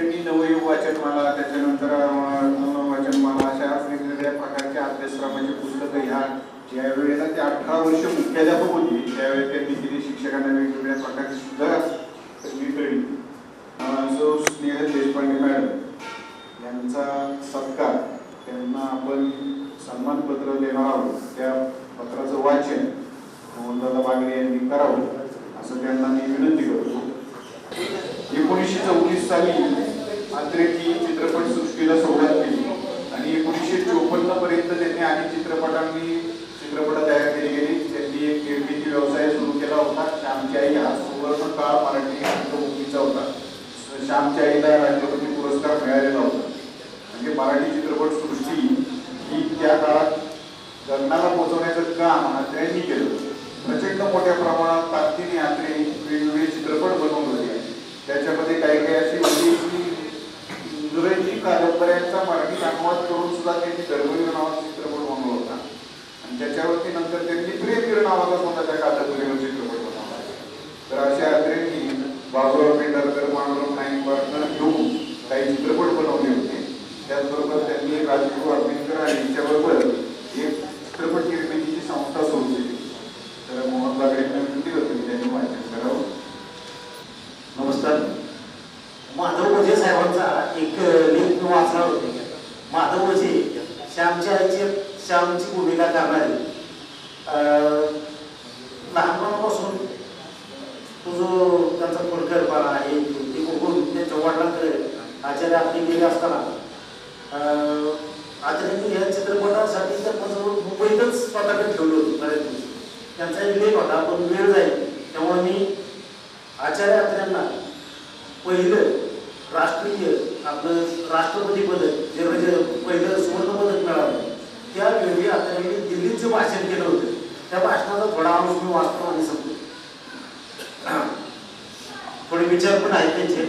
त्यांनी नवयुग वाचनमाला, त्याच्यानंतर वाचनमाला अशा वेगवेगळ्या प्रकारच्या अभ्यासक्रमाची पुस्तकं ह्या ज्या वेळेला ते 18 वर्ष मुख्याध्यापक होते त्यावेळेस त्यांनी दिली. शिक्षकांना वेगवेगळ्या प्रकारची सुद्धा सगळीकडे जो स्नेहल देशपांडे मॅडम यांचा सत्कार, त्यांना आपण सन्मानपत्र देणार आहोत. त्या पत्राचं वाचन मोहनदादा बागडे यांनी करावं असं त्यांना मी विनंती करतो. 1934 साली अत्रेंनी चित्रपटसृष्टीला सुरुवात केली आणि 1954 पर्यंत त्यांनी अनेक चित्रपट तयार केले गेले. त्यांनी एक निर्मिती व्यवसाय सुरू केला होता. श्यामची आई हा सुवर्ण काळ मराठी रंगभूमीचा होता. श्यामच्या आईला राष्ट्रपती पुरस्कार मिळालेला होता. म्हणजे मराठी चित्रपटसृष्टी ही त्या काळात जगण्याला पोहोचवण्याचं काम अत्रेंनी केलं. प्रचंड मोठ्या प्रमाणात ताकदीने अत्रे वेगवेगळे चित्रपट बनवून होते. त्याच्यामध्ये काही काही अशी होती की इंग्रजी कादंबऱ्यांचा मराठीत अनुवाद करून सुद्धा त्यांनी धर्मवीर नावाचा चित्रपट बनवला होता. आणि त्याच्यावरती नंतर त्यांनी प्रेमवीर नावाचा सुद्धा त्या कादंबरीवर चित्रपट बनवला. तर अशा अत्रेंनी बाबुराव पेंढारकर, मानवराव नाईकवारकर घेऊन काही चित्रपट बनवले होते. त्याचबरोबर त्यांनी राजगुरू आंबेडकर आणि यांच्याबरोबर एक चित्रपट निर्मितीची संस्था सुरू केली. तर मोहन बागडेंना विनंती करतो की त्यांनी वाचन करावं. नमस्कार. माधव वजे साहेबांचा एक लेख वाचणार होते. माधव वजे श्यामची भूमिका करणारे, लहानपणापासून तो जो त्यांचा फुलकरपणा आहे ते बघून त्यांच्या वडिलांकडे आचार्य आपली गेले असताना आचार्यांनी या चित्रपटासाठी तर मुंबईतच स्वतःकडे ठेवलं होतं बऱ्याच दिवस. त्यांचा एक लेख होता, पण वेळ जाईल त्यामुळे मी आचार्य आत्र्यांना पहिलं आपलं राष्ट्रपती पदक जे पहिलं सुवर्ण पदक मिळालं त्यावेळी आत्र्यांनी दिल्लीत जे भाषण केलं होतं त्या भाषणाचा थोडा अंश मी वाचतो आणि समजतो. थोडे विचार पण आहेत त्यांचे.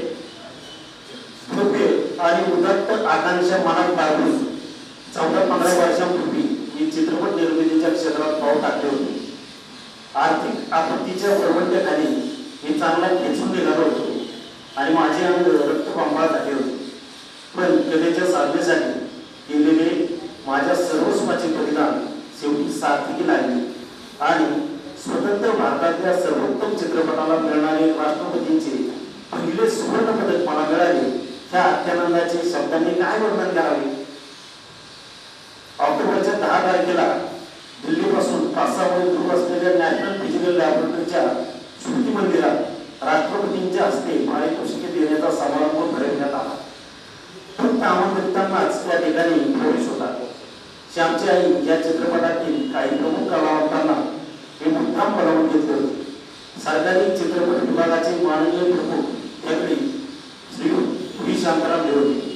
भव्य आणि उदात्त आकांक्षा मनात बाळगून 14-15 वर्षांपूर्वी मी चित्रपट निर्मितीच्या क्षेत्रात पाऊल टाकले होते. आर्थिक आपत्तीच्या प्रबंधाखाली मी चांगला खेचून निघालो होतो आणि माझे अंग रक्तबंबाळ झाले होते. पण कलेच्या साधनेसाठी केलेले माझ्या सर्वस्वाचे बलिदान शेवटी सार्थकी लागले आणि स्वतंत्र भारतातल्या सर्वोत्तम चित्रपटाला मिळणारे राष्ट्रपतींचे पहिले सुवर्ण पदक मला मिळाले. त्या अत्यानंदाचे शब्दांनी काय वर्णन करावे. ऑक्टोबरच्या 10 तारखेला दिल्लीपासून 5-6 मैल दूर असलेल्या नॅशनल फिजिकल लॅबोरेटरीच्या स्मृती मंदिरात राष्ट्रपतींच्या हस्ते पारितोषिके देण्याचा समारंभ भरवण्यात आला. फक्त आमंत्रितांनाच त्या ठिकाणी प्रवेश होता. श्यामची आई या चित्रपटातील काही प्रमुख कलावंतांना हे मुद्दाम बोलावून घेतले होते. सरकारी चित्रपट विभागाचे माननीय प्रमुख यावेळी श्री व्ही शांताराम होते.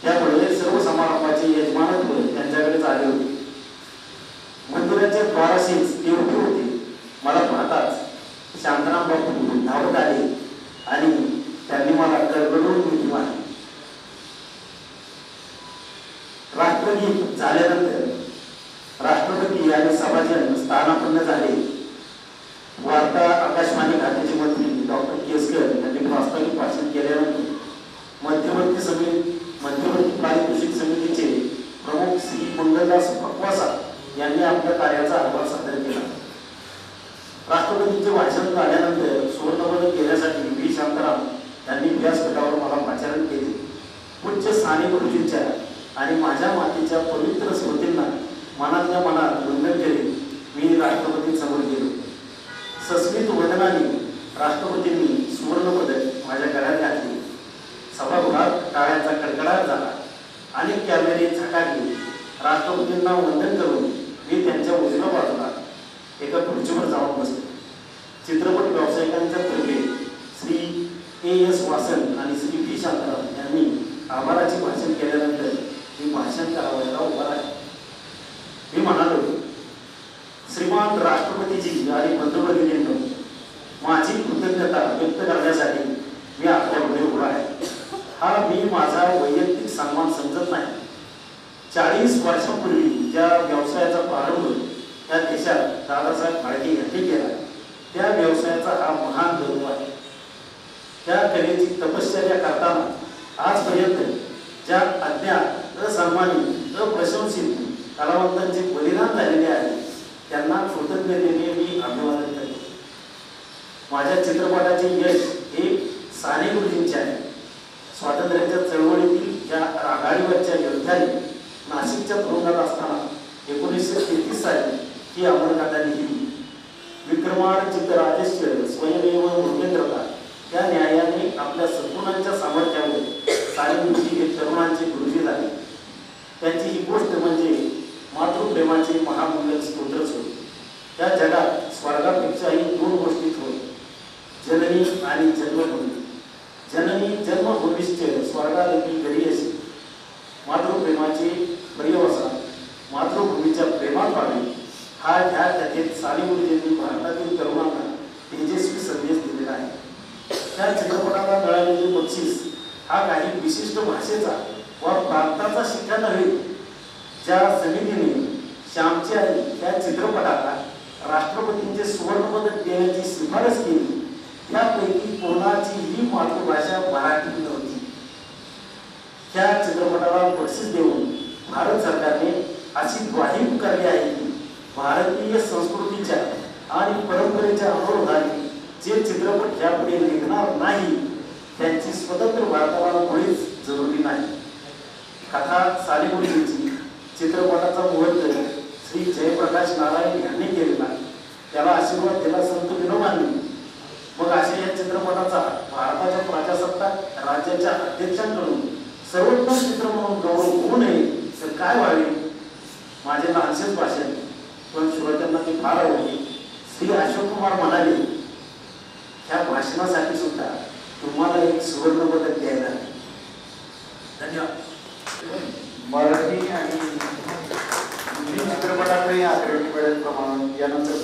त्यामुळे सर्व समारंभाचे यजमानत्व त्यांच्याकडेच आले होते. मंदिराच्या द्वाराशीच ते उभे होते. मला पाहताच शांताराम बापू धावत आले आणि त्यांनी मला गडबडून मिठी मारली. राष्ट्रगीत झाल्यानंतर राष्ट्रपती आणि सभाजन स्थानापन्न झाले. वार्ता आकाशवाणी खात्याचे मंत्री डॉक्टर केसकर यांनी प्रास्ताविक भाषण केल्यानंतर मध्यवर्ती पारितोषिक समितीचे प्रमुख श्री मंगलदास पकवासा यांनी आपल्या कार्याचा अहवाल सादर केला. राष्ट्रपतींचे भाषण झाल्यानंतर सुवर्णपदक घेण्यासाठी व्ही शांताराम यांनी व्यासपीठावर मला पाचारण केले. उच्च साने गुरुजींच्या आणि माझ्या मातेच्या पवित्र स्मृतींना मनातल्या मनात वंदन केले. मी राष्ट्रपतींसमोर गेलो. सस्मित वदनाने राष्ट्रपतींनी सुवर्णपदक माझ्या गळ्यात घातले. सभागृहात टाळ्यांचा कडकडाट झाला. अनेक कॅमेरे झटाकले. राष्ट्रपतींना वंदन करून मी त्यांच्या उजव्या बाजूला एका खुर्चीवर जाऊन बसले. चित्रपट व्यावसायिकांच्या तर्फे श्री A.S. वासन आणि श्री व्ही शांताराम यांनी आभाराचे भाषण केल्यानंतर मी भाषण करावयाला उभा राहिले. मी म्हणालो, श्रीमान राष्ट्रपतीजी आणि बंधुभगिनींनो, माझी कृतज्ञता व्यक्त करण्यासाठी मी आपल्यापुढे उभा आहे. हा मी माझा वैयक्तिक सन्मान समजत नाही. 40 वर्षांपूर्वी ज्या व्यवसायाचा प्रारंभ त्या देशात दादासाहेब फाळके यांनी केला त्या व्यवसायाचा हा महान गौरव आहे. त्या कलेची तपश्चर्या करताना आजपर्यंत ज्या अज्ञात, असन्मानित, अप्रशंसित कलावंतांचे बलिदान झालेले आहे त्यांना कृतज्ञतेने मी अभिवादन करतो. माझ्या चित्रपटाचे यश हे साने गुरुजींचे आहे. स्वातंत्र्याच्या चळवळीतील या आघाडीवरच्या योद्ध्याने नाशिकच्या तुरुंगात असताना 1933 साली ही अमरगाथा लिहिली. विक्रमार्जित राजस्य स्वयमेव मृगेंद्रता या न्यायाने आपल्या सद्गुणांच्या सामर्थ्यावर साने गुरुजी हे तरुणांचे गुरुजी झाले. त्यांची ही गोष्ट म्हणजे मातृप्रेमाचे महामूल्य स्तोत्रच होते. त्या जगात स्वर्गापेक्षाही 2 गोष्टीच होत, जननी आणि जन्मभूमी. जननी जन्मभूमीश्च स्वर्गादपि गरीयसी. मातृप्रेमाचे पर्यवसान मातृभूमीच्या प्रेमात व्हावे हा ह्या कथेत साने गुरुजींनी भारतातील तरुणांना तेजस्वी संदेश दिलेला आहे. त्या चित्रपटाला मिळालेले बक्षीस हा काही विशिष्ट भाषेचा व प्रांताचा शिक्का नव्हे. ज्या समितीने श्यामची आई या चित्रपटाला राष्ट्रपतींचे सुवर्णपदक देण्याची शिफारस केली त्यापैकी कोणाचीही मातृभाषा मराठी नव्हती. त्या चित्रपटाला बक्षीस देऊन भारत सरकारने अशी ग्वाही पुकारली आहे की भारतीय संस्कृतीच्या आणि परंपरेच्या अनुरोधाने जे चित्रपट यापुढे निघणार नाही त्यांची स्वतंत्र भारताला मुळीच जरुरी नाही. कथा साने गुरुजींची, चित्रपटाचा मुहूर्त श्री जयप्रकाश नारायण यांनी केलेला, त्याला आशीर्वाद दिला संत विनोबांनी. मग अशा या चित्रपटाचा भारताच्या प्रजासत्ताक राज्याच्या अध्यक्षांकडून सर्वोत्तम चित्र म्हणून गौरव होऊ नये तर काय व्हावे. माझे लहानसेच भाषण पण श्रोत्यांना ते फार आवडले. श्री अशोक कुमार म्हणाले, ह्या भाषणासाठी सुद्धा तुम्हाला एक सुवर्ण पदक द्यायला. धन्यवाद. मराठी आणि हिंदी चित्रपटातही आदरणीय वेळेप्रमाणे यानंतर